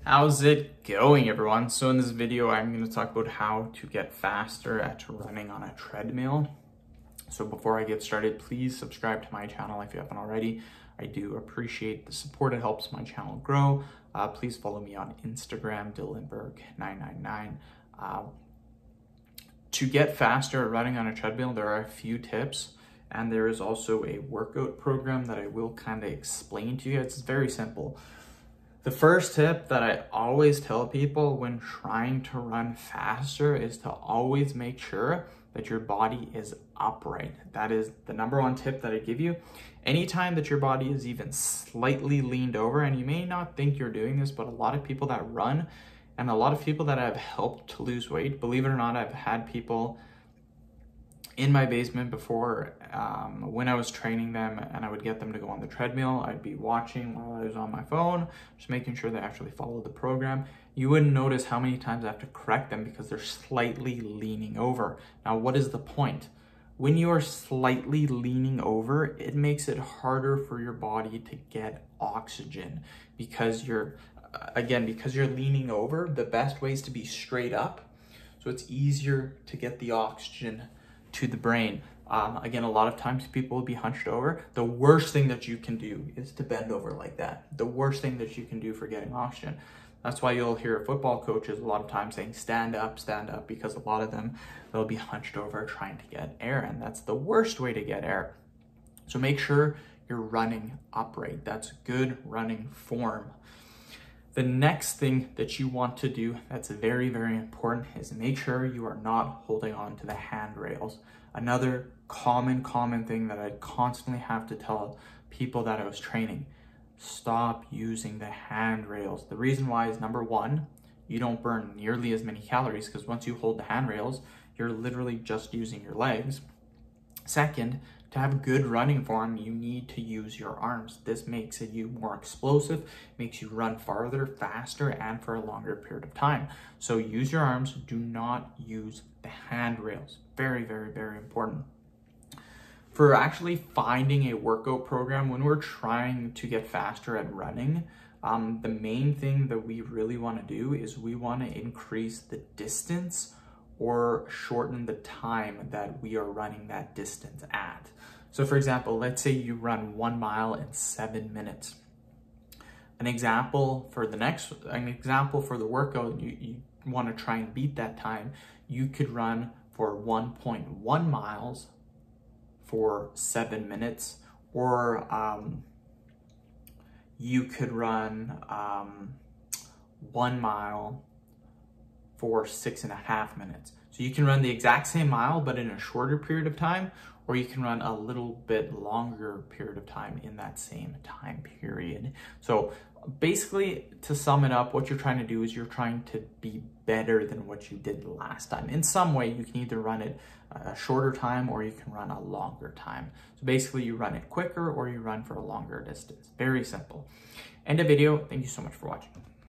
How's it going, everyone? So in this video, I'm going to talk about how to get faster at running on a treadmill. So before I get started, please subscribe to my channel if you haven't already. I do appreciate the support. It helps my channel grow. Please follow me on Instagram, Dillenberg999. To get faster at running on a treadmill, there are a few tips. And there is also a workout program that I will kind of explain to you. It's very simple. The first tip that I always tell people when trying to run faster is to always make sure that your body is upright. That is the number one tip that I give you. Anytime that your body is even slightly leaned over, and you may not think you're doing this, but a lot of people that run and a lot of people that I've helped to lose weight, believe it or not, I've had people in my basement before when I was training them and I would get them to go on the treadmill. I'd be watching while I was on my phone, just making sure they actually followed the program. You wouldn't notice how many times I have to correct them because they're slightly leaning over. Now, what is the point? When you are slightly leaning over, it makes it harder for your body to get oxygen because you're leaning over. The best way is to be straight up, so it's easier to get the oxygen to the brain. Again, a lot of times people will be hunched over. The worst thing that you can do is to bend over like that. The worst thing that you can do for getting oxygen. That's why you'll hear football coaches a lot of times saying stand up, because a lot of them, they'll be hunched over trying to get air, and that's the worst way to get air. So make sure you're running upright. That's good running form. The next thing that you want to do that's very, very important is make sure you are not holding on to the handrails. Another common thing that I constantly have to tell people that I was training, stop using the handrails. The reason why is, number one, you don't burn nearly as many calories because once you hold the handrails, you're literally just using your legs. Second, to have good running form, you need to use your arms. This makes you more explosive, makes you run farther, faster, and for a longer period of time. So use your arms, do not use the handrails. Very, very, very important. For actually finding a workout program, when we're trying to get faster at running, the main thing that we really want to do is we want to increase the distance or shorten the time that we are running that distance at. So for example, let's say you run 1 mile in 7 minutes. An example for the workout, you want to try and beat that time, you could run for 1.1 miles for 7 minutes, or you could run 1 mile for 6.5 minutes. So you can run the exact same mile, but in a shorter period of time, or you can run a little bit longer period of time in that same time period. So basically, to sum it up, what you're trying to do is you're trying to be better than what you did last time. In some way, you can either run it a shorter time or you can run a longer time. So basically, you run it quicker or you run for a longer distance. Very simple. End of video. Thank you so much for watching.